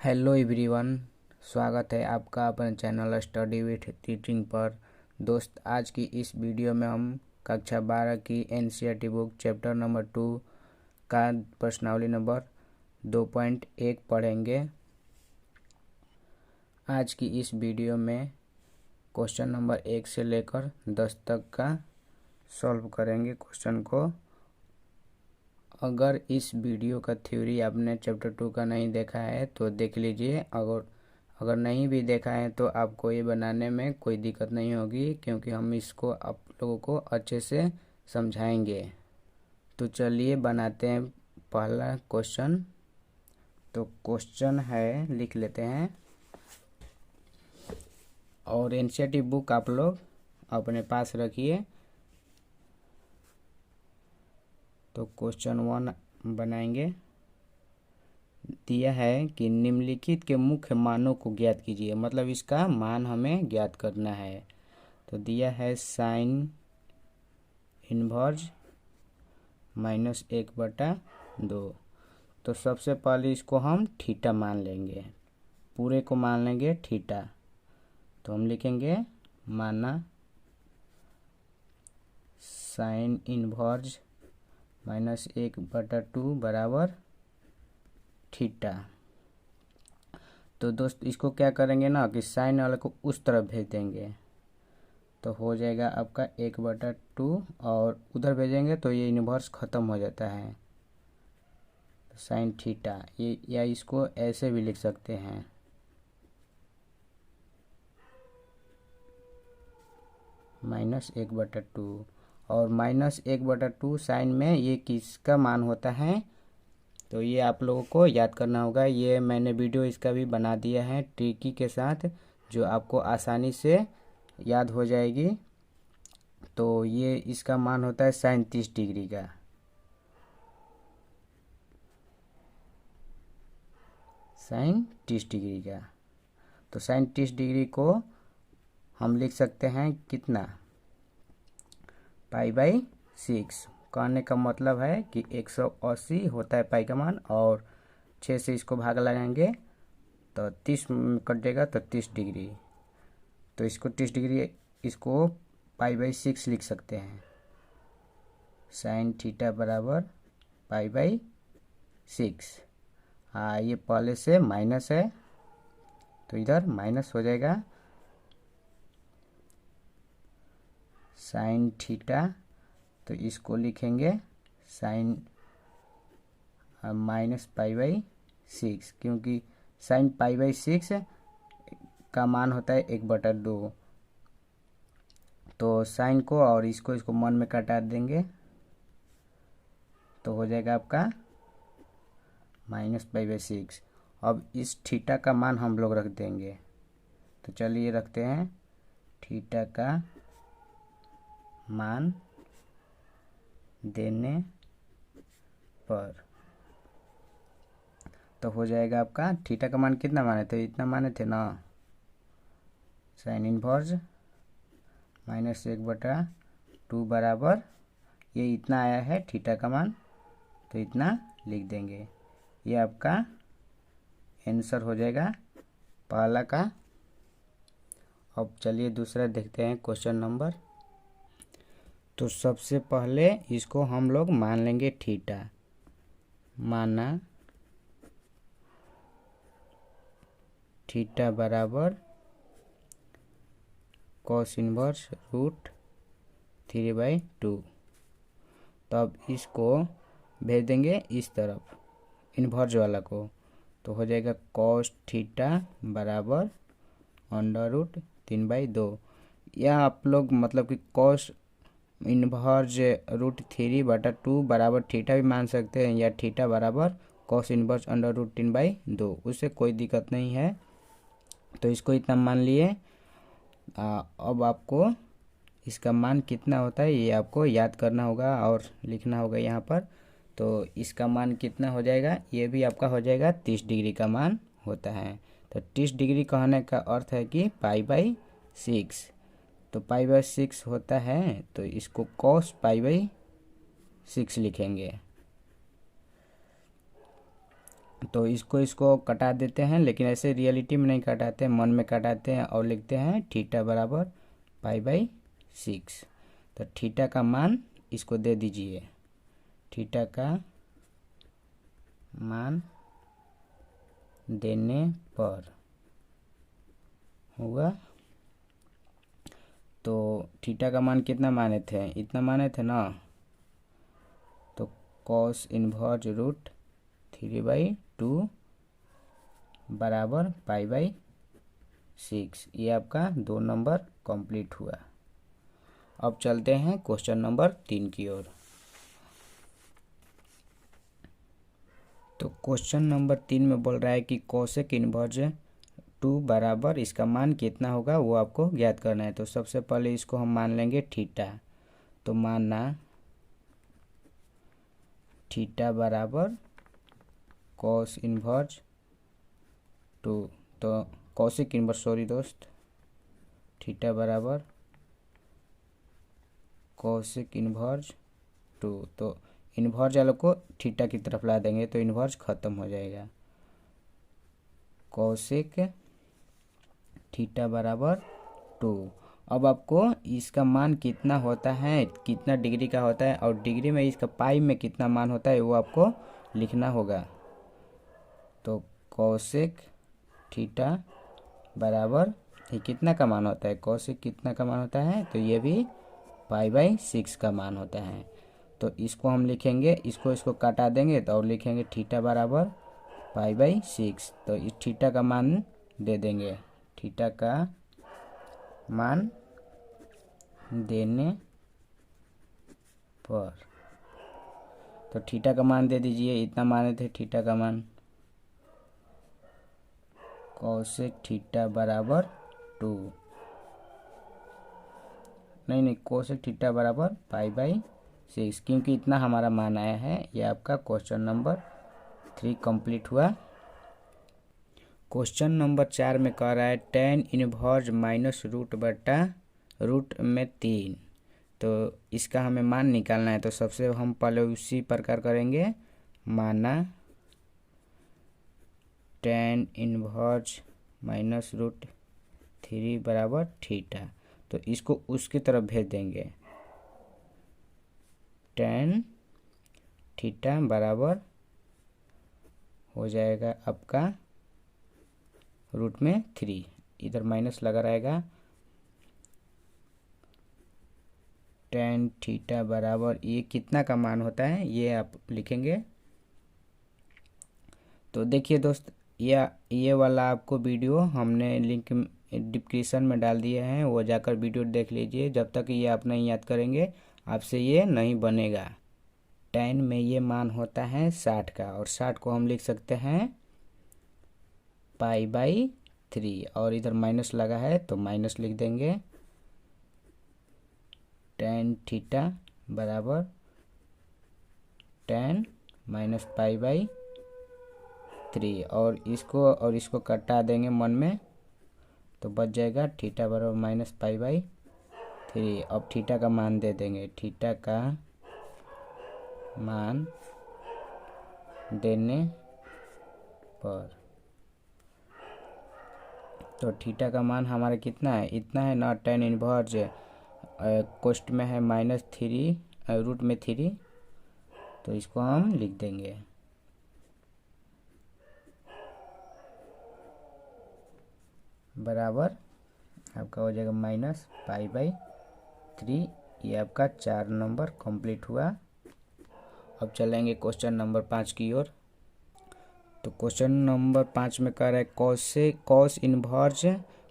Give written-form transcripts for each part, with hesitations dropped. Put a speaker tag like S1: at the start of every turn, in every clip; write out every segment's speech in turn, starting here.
S1: Hello everyone, स्वागत है आपका अपने चैनल स्टडी विथ टीचिंग पर। दोस्त, आज की इस वीडियो में हम कक्षा 12 की एनसीईआरटी बुक चैप्टर नंबर 2 का प्रश्नावली नंबर 2.1 पढ़ेंगे। आज की इस वीडियो में क्वेश्चन नंबर 1 से लेकर 10 तक का सॉल्व करेंगे क्वेश्चन को। अगर इस वीडियो का थ्योरी आपने चैप्टर 2 का नहीं देखा है तो देख लीजिए। अगर नहीं भी देखा है तो आपको ये बनाने में कोई दिक्कत नहीं होगी, क्योंकि हम इसको आप लोगों को अच्छे से समझाएंगे। तो चलिए बनाते हैं पहला क्वेश्चन। तो क्वेश्चन है, लिख लेते हैं, और एनसीईआरटी बुक आप लोग अपने पास रखिए। तो क्वेश्चन 1 बनाएंगे। दिया है कि निम्नलिखित के मुख्य मानों को ज्ञात कीजिए, मतलब इसका मान हमें ज्ञात करना है। तो दिया है साइन इनवर्स -1/2। तो सबसे पहले इसको हम थीटा मान लेंगे, पूरे को मान लेंगे थीटा। तो हम लिखेंगे माना साइन इनवर्स -1/2 बराबर थीटा। तो दोस्त इसको क्या करेंगे ना कि साइन वाले को उस तरफ भेज देंगे, तो हो जाएगा आपका 1/2, और उधर भेजेंगे तो ये इन्वर्स ख़त्म हो जाता है। तो साइन थीटा, ये या इसको ऐसे भी लिख सकते हैं, -1/2। और -1/2 साइन में ये किसका मान होता है, तो ये आप लोगों को याद करना होगा। ये मैंने वीडियो इसका भी बना दिया है ट्रिकी के साथ, जो आपको आसानी से याद हो जाएगी। तो ये इसका मान होता है साइन 30 डिग्री का। साइन 30 डिग्री का। तो साइन 30 डिग्री को हम लिख सकते हैं कितना, π/6। कहने का मतलब है कि 180 होता है पाई का मान, और 6 से इसको भाग लगाएंगे तो 30 कटेगा, तो 30 डिग्री। तो इसको 30 डिग्री, इसको π/6 लिख सकते हैं। साइन थीटा बराबर π/6। हाँ, ये पहले से माइनस है तो इधर माइनस हो जाएगा। साइन थीटा, तो इसको लिखेंगे साइन -π/6, क्योंकि साइन π/6 का मान होता है 1/2। तो साइन को और इसको मन में काटा देंगे, तो हो जाएगा आपका -π/6। अब इस थीटा का मान हम लोग रख देंगे। तो चलिए रखते हैं थीटा का मान देने पर। तो हो जाएगा आपका थीटा का मान कितना माने थे, इतना माने थे ना, साइन इनवर्स -1/2 बराबर ये इतना आया है थीटा का मान, तो इतना लिख देंगे। ये आपका आंसर हो जाएगा पहला का। अब चलिए दूसरा देखते हैं क्वेश्चन नंबर। तो सबसे पहले इसको हम लोग मान लेंगे थीटा। माना थीटा बराबर cos इनवर्स √3/2। तब इसको भेज देंगे इस तरफ, इन्वर्स वाला को। तो हो जाएगा cos थीटा बराबर √3/2। यह आप लोग मतलब कि cos इन्वर्स √3/2 बराबर थीटा भी मान सकते हैं, या थीटा बराबर cos इन्वर्स √3/2, उससे कोई दिक्कत नहीं है। तो इसको इतना मान लिए। अब आपको इसका मान कितना होता है ये आपको याद करना होगा और लिखना होगा यहाँ पर। तो इसका मान कितना हो जाएगा, ये भी आपका हो जाएगा 30 डिग्री का मान होता है। तो 30 डिग्री कहने का अर्थ है कि π/6। तो π/6 होता है, तो इसको cos π/6 लिखेंगे। तो इसको इसको कटा देते हैं, लेकिन ऐसे रियलिटी में नहीं कटाते हैं, मन में कटाते हैं और लिखते हैं थीटा बराबर π/6। तो थीटा का मान इसको दे दीजिए, थीटा का मान देने पर हुआ, तो थीटा का मान कितना माने थे, इतना माने थे ना, तो cos इनवर्स √3/2 बराबर π/6। ये आपका 2 नंबर कंप्लीट हुआ। अब चलते हैं क्वेश्चन नंबर 3 की ओर। तो क्वेश्चन नंबर 3 में बोल रहा है कि कोसेक इनवर्स 2 बराबर इसका मान कितना होगा वो आपको ज्ञात करना है। तो सबसे पहले इसको हम मान लेंगे थीटा। तो मानना थीटा बराबर कॉस इनवर्स 2, तो कोसेक इनवर्स सॉरी दोस्त, थीटा बराबर कोसेक इनवर्स 2, तो इन्वर्स वालों को थीटा की तरफ ला देंगे तो इन्वर्स खत्म हो जाएगा। कोसेक थीटा बराबर 2। अब आपको इसका मान कितना होता है, कितना डिग्री का होता है और डिग्री में इसका पाई में कितना मान होता है वो आपको लिखना होगा। तो कोसेक थीटा बराबर ये कितना का मान होता है, कोसेक कितना का मान होता है, तो ये भी π/6 का मान होता है। तो इसको हम लिखेंगे, इसको काटा देंगे तो और लिखेंगे थीटा बराबर π/6। तो इस थीटा का मान दे देंगे, थीटा का मान देने पर, तो थीटा का मान दे दीजिए, इतना माने थे थीटा का मान, कोसेक थीटा बराबर 2, नहीं कोसेक थीटा बराबर π/6, क्योंकि इतना हमारा मान आया है। ये आपका क्वेश्चन नंबर 3 कंप्लीट हुआ। क्वेश्चन नंबर 4 में कह रहा है tan इनवर्स -√/√3। तो इसका हमें मान निकालना है। तो सबसे हम पहले उसी प्रकार करेंगे, माना tan इनवर्स -√3 बराबर थीटा, तो इसको उसकी तरफ भेज देंगे, tan थीटा बराबर हो जाएगा आपका √3, इधर माइनस लगा रहेगा, tan थीटा बराबर ये कितना का मान होता है ये आप लिखेंगे। तो देखिए दोस्त, ये वाला आपको वीडियो हमने लिंक डिस्क्रिप्शन में डाल दिए हैं, वो जाकर वीडियो देख लीजिए। जब तक ये आप नहीं याद करेंगे आपसे ये नहीं बनेगा। tan में ये मान होता है 60 का, और 60 को हम लिख सकते हैं π/3, और इधर माइनस लगा है तो माइनस लिख देंगे, tan थीटा बराबर tan -π/3, और इसको कटा देंगे मन में, तो बच जाएगा थीटा बराबर -π/3। अब थीटा का मान दे देंगे, थीटा का मान देने पर, तो थीटा का मान हमारा कितना है, इतना है ना, tan इनवर्स कोष्ट में है -3 √3, तो इसको हम लिख देंगे बराबर आपका हो जाएगा -π/3। ये आपका 4 नंबर कंप्लीट हुआ। अब चलेंगे क्वेश्चन नंबर 5 की ओर। तो क्वेश्चन नंबर 5 में कह रहा है कॉस इनवर्स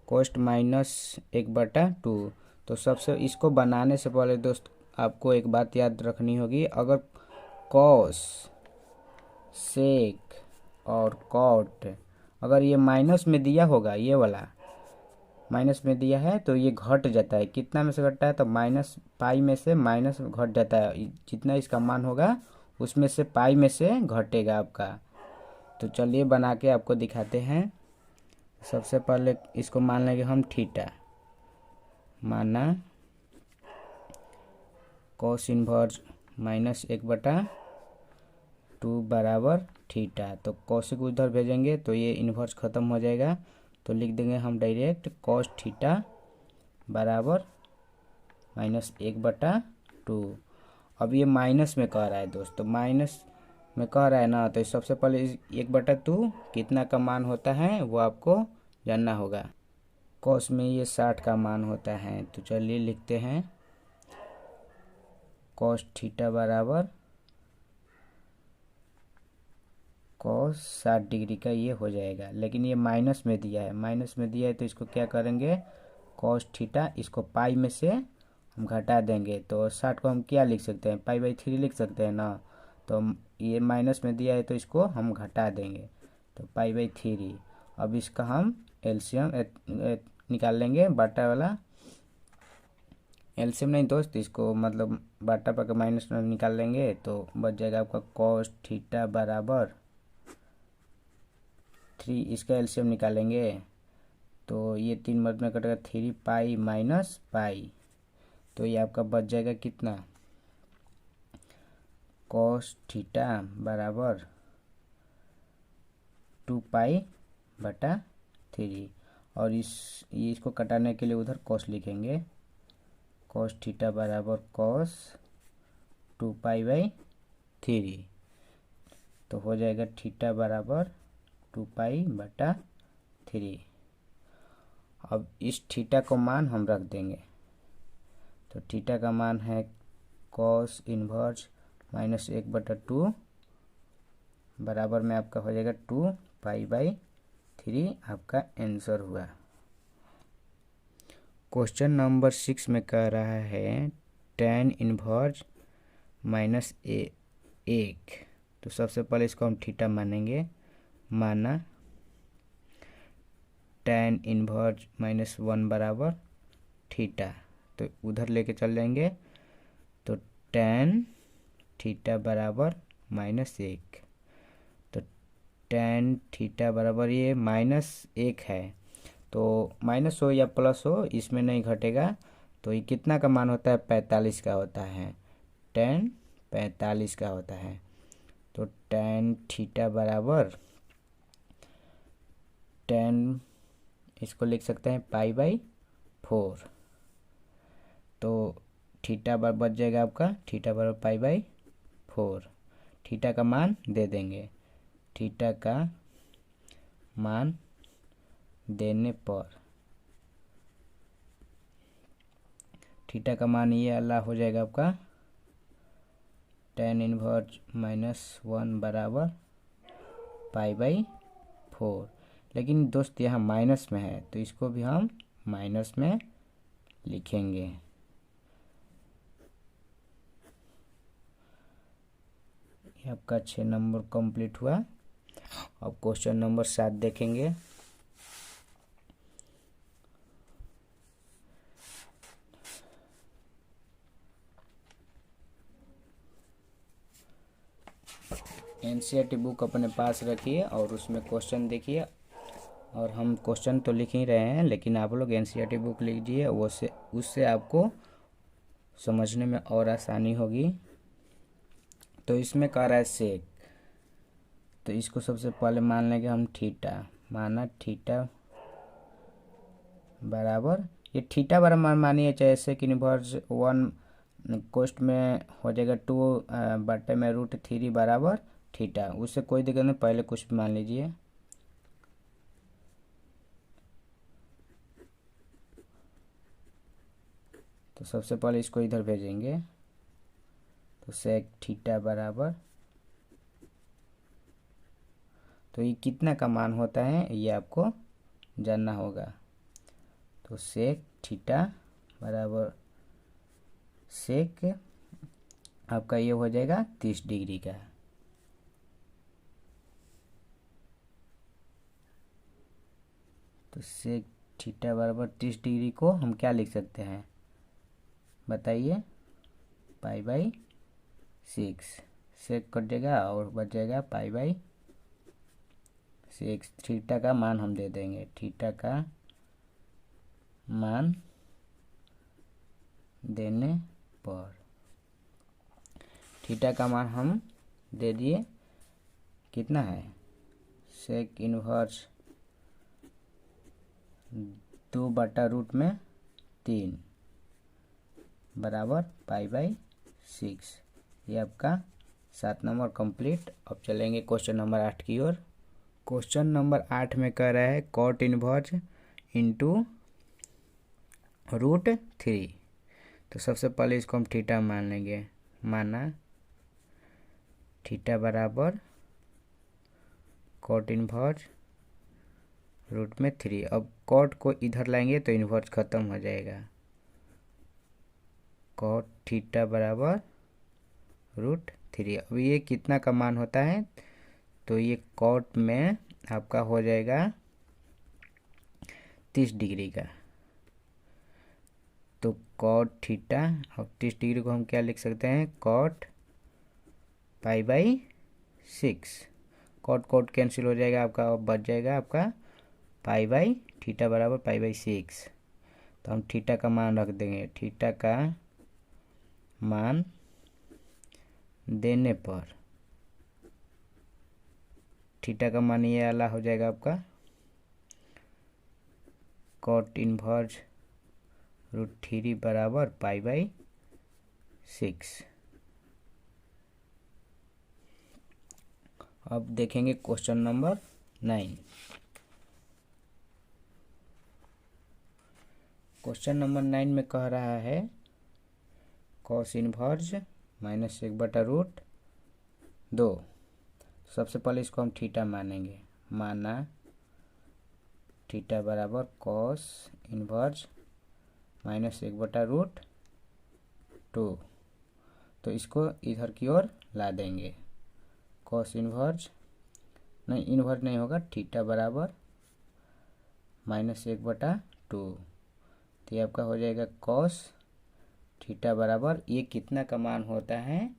S1: कोष्ट -1/2। तो सबसे इसको बनाने से पहले दोस्त आपको एक बात याद रखनी होगी, अगर कॉस, सेक और कॉट अगर ये माइनस में दिया होगा, ये वाला माइनस में दिया है तो ये घट जाता है। कितना में से घटता है, तो -π में से माइनस घट जाता है, जितना इसका मान होगा उसमें से पाई में से घटेगा आपका। तो चलिए बना के आपको दिखाते हैं। सबसे पहले इसको मान लेंगे हम थीटा, माना कॉस इनवर्स -1/2 बराबर थीटा। तो कॉसिक उधर भेजेंगे तो ये इन्वर्स ख़त्म हो जाएगा, तो लिख देंगे हम डायरेक्ट कॉस थीटा बराबर -1/2। अब ये माइनस में कह रहा है दोस्तों, माइनस में कह रहा है ना, तो सबसे पहले 1/2 कितना का मान होता है वो आपको जानना होगा। कॉस में ये 60 का मान होता है, तो चलिए लिखते हैं कॉस थीटा बराबर कॉस 60 डिग्री का ये हो जाएगा। लेकिन ये माइनस में दिया है, माइनस में दिया है तो इसको क्या करेंगे, कॉस थीटा इसको पाई में से हम घटा देंगे, तो 60 को हम क्या लिख सकते हैं, पाई/3 लिख सकते हैं ना। तो ये माइनस में दिया है तो इसको हम घटा देंगे, तो पाई/3। अब इसका हम एलसीएम निकाल लेंगे, बाटा वाला एलसीएम नहीं दोस्त, इसको मतलब बाटा पर माइनस में निकाल लेंगे, तो बच जाएगा आपका कॉस थीटा बराबर 3। इसका एलसीएम निकालेंगे तो ये 3 मर्द में कटेगा, 3 पाई माइनस पाई, तो ये आपका बच जाएगा कितना, कॉस थीटा बराबर 2π/3। और इसको कटाने के लिए उधर कॉस लिखेंगे, कॉस थीटा बराबर कॉस 2π/3, तो हो जाएगा थीटा बराबर 2π/3। अब इस थीटा को मान हम रख देंगे, तो थीटा का मान है कॉस इन्वर्स -1/2 बराबर में आपका हो जाएगा 2π/3। आपका आंसर हुआ। क्वेश्चन नंबर 6 में कह रहा है tan इन्वर्स -1। तो सबसे पहले इसको हम थीटा मानेंगे, माना tan इन्वर्स -1 बराबर थीटा, तो उधर लेके चल जाएंगे, तो tan थीटा बराबर -1। तो tan थीटा बराबर ये -1 है, तो माइनस हो या प्लस हो इसमें नहीं घटेगा, तो ये कितना का मान होता है, 45 का होता है, tan 45 का होता है। तो tan थीटा बराबर tan इसको लिख सकते हैं π/4। तो थीटा बच जाएगा आपका, थीटा बराबर π/4। थीटा का मान दे देंगे, थीटा का मान देने पर थीटा का मान ये अल्लाह हो जाएगा आपका tan इन्वर्स -1 बराबर π/4। लेकिन दोस्त यहाँ माइनस में है, तो इसको भी हम माइनस में लिखेंगे। ये आपका 6 नंबर कंप्लीट हुआ। अब क्वेश्चन नंबर 7 देखेंगे। एनसीईआरटी बुक अपने पास रखिए और उसमें क्वेश्चन देखिए, और हम क्वेश्चन तो लिख ही रहे हैं, लेकिन आप लोग एनसीईआरटी बुक लीजिए, उससे आपको समझने में और आसानी होगी। तो इसमें कह रहा है सेक, तो इसको सबसे पहले मान लेंगे हम थीटा, माना थीटा बराबर, ये थीटा बराबर मानिए चाहे सेक इन्वर्स 1 कोस्ट में हो जाएगा 2/√3 बराबर थीटा, उससे कोई दिक्कत नहीं, पहले कुछ भी मान लीजिए। तो सबसे पहले इसको इधर भेजेंगे, तो सेक थीटा बराबर, तो ये कितना का मान होता है ये आपको जानना होगा। तो सेक थीटा बराबर सेक आपका ये हो जाएगा 30 डिग्री का। तो सेक थीटा बराबर 30 डिग्री को हम क्या लिख सकते हैं बताइए, π/6। सेक कट जाएगा और बच जाएगा π/6। थीटा का मान हम दे देंगे, थीटा का मान देने पर थीटा का मान हम दे दिए कितना है, सेक इन्वर्स 2/√3 बराबर π/6। ये आपका 7 नंबर कंप्लीट। अब चलेंगे क्वेश्चन नंबर 8 की ओर। क्वेश्चन नंबर 8 में कह रहा है कॉट इन्वर्स इंटू √3। तो सबसे पहले इसको हम थीटा मान लेंगे। माना थीटा बराबर कॉट इन्वर्स √3। अब कॉट को इधर लाएंगे तो इन्वर्स खत्म हो जाएगा। कॉट थीटा बराबर √3। अब ये कितना का मान होता है, तो ये कॉट में आपका हो जाएगा 30 डिग्री का। तो कॉट थीटा, अब 30 डिग्री को हम क्या लिख सकते हैं, कॉट π/6। कॉट कॉट कैंसिल हो जाएगा आपका, अब बच जाएगा आपका θ बराबर π/6। तो हम थीटा का मान रख देंगे। थीटा का मान देने पर थीटा का मान ये वाला हो जाएगा आपका कॉट इन्वर्स √3 बराबर π/6। अब देखेंगे क्वेश्चन नंबर 9। क्वेश्चन नंबर 9 में कह रहा है कॉस इन्वर्स -1/√2। सबसे पहले इसको हम थीटा मानेंगे। माना थीटा बराबर कॉस इन्वर्स -1/√2। तो इसको इधर की ओर ला देंगे। कॉस इन्वर्स नहीं, इन्वर्स नहीं होगा, थीटा बराबर -1/2। तो ये आपका हो जाएगा कॉस थीटा बराबर, ये कितना का मान होता है,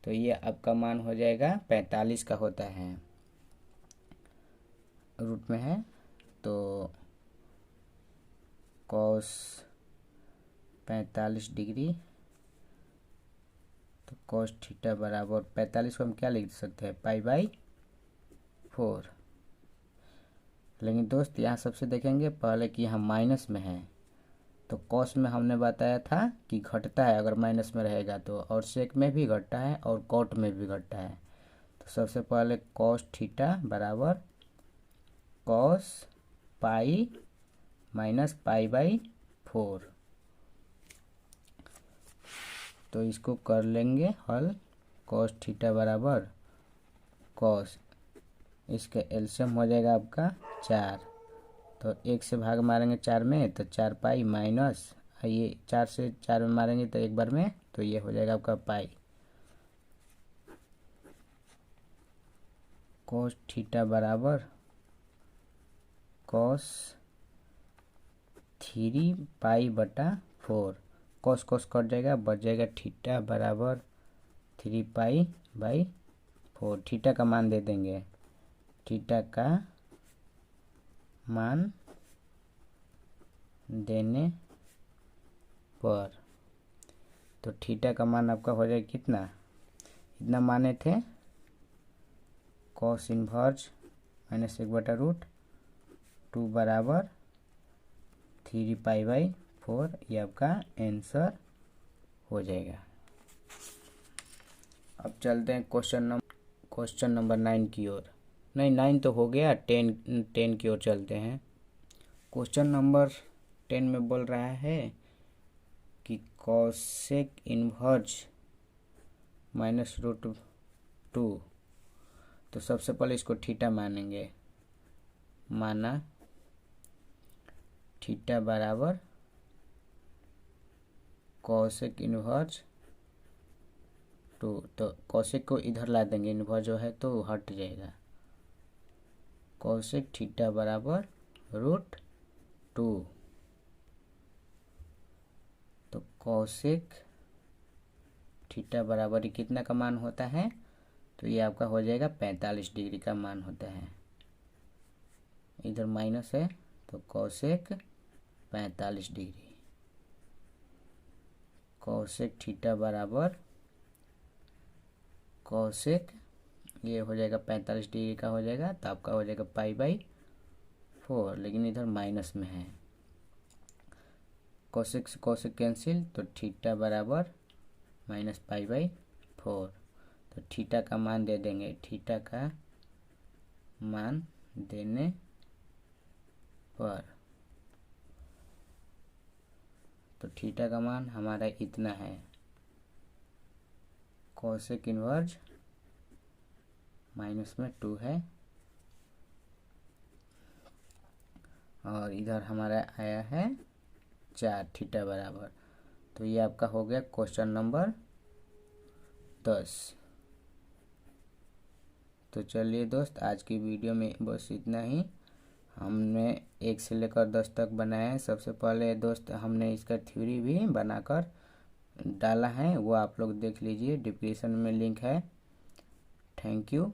S1: तो ये आपका मान हो जाएगा 45 का होता है, रूट में है। तो कॉस 45 डिग्री, तो कॉस थीटा बराबर 45 को हम क्या लिख सकते हैं, π/4। लेकिन दोस्त यहाँ सबसे देखेंगे पहले कि यहाँ माइनस में है, तो कॉस में हमने बताया था कि घटता है अगर माइनस में रहेगा तो, और सेक में भी घटता है और कॉट में भी घटता है। तो सबसे पहले कॉस थीटा बराबर कॉस पाई माइनस π/4। तो इसको कर लेंगे हल। कॉस थीटा बराबर कॉस, इसका एलसीएम हो जाएगा आपका 4। तो 1 से भाग मारेंगे 4 में, तो 4π माइनस ये 4 से 4 में मारेंगे तो एक बार में, तो ये हो जाएगा आपका पाई। कॉस थीटा बराबर कॉस 3π/4। कॉस कॉस कट जाएगा, बच जाएगा थीटा बराबर 3π/4। थीटा का मान दे देंगे। थीटा का मान देने पर, तो थीटा का मान आपका हो जाएगा कितना, इतना माने थे, कॉस इन्वर्स -1/√2 बराबर 3π/4। ये आपका आंसर हो जाएगा। अब चलते हैं क्वेश्चन नंबर 9 की ओर। नहीं, 9 तो हो गया, 10 की ओर चलते हैं। क्वेश्चन नंबर 10 में बोल रहा है कि कॉसेक इन्वर्स -√2। तो सबसे पहले इसको थीटा मानेंगे। माना थीटा बराबर कॉसेक इन्वर्स 2। तो कॉसेक को इधर ला देंगे, इन्वर्स जो है तो हट जाएगा। कॉसेक थीटा बराबर √2। तो कॉसेक थीटा बराबर कितना का मान होता है, तो ये आपका हो जाएगा 45 डिग्री का मान होता है। इधर माइनस है तो कॉसेक 45 डिग्री। कॉसेक थीटा बराबर कॉसेक ये हो जाएगा 45 डिग्री का हो जाएगा, तो आपका हो जाएगा π/4, लेकिन इधर माइनस में है। कोसेक से कोसेक कैंसिल, तो थीटा बराबर माइनस π/4। तो थीटा का मान दे देंगे, थीटा का मान देने पर तो थीटा का मान हमारा इतना है, कोसेक इनवर्ज -2 है, और इधर हमारा आया है 4 थीटा बराबर। तो ये आपका हो गया क्वेश्चन नंबर 10। तो चलिए दोस्त, आज की वीडियो में बस इतना ही। हमने 1 से लेकर 10 तक बनाया है। सबसे पहले दोस्त हमने इसका थ्योरी भी बनाकर डाला है, वो आप लोग देख लीजिए, डिस्क्रिप्शन में लिंक है। Thank you.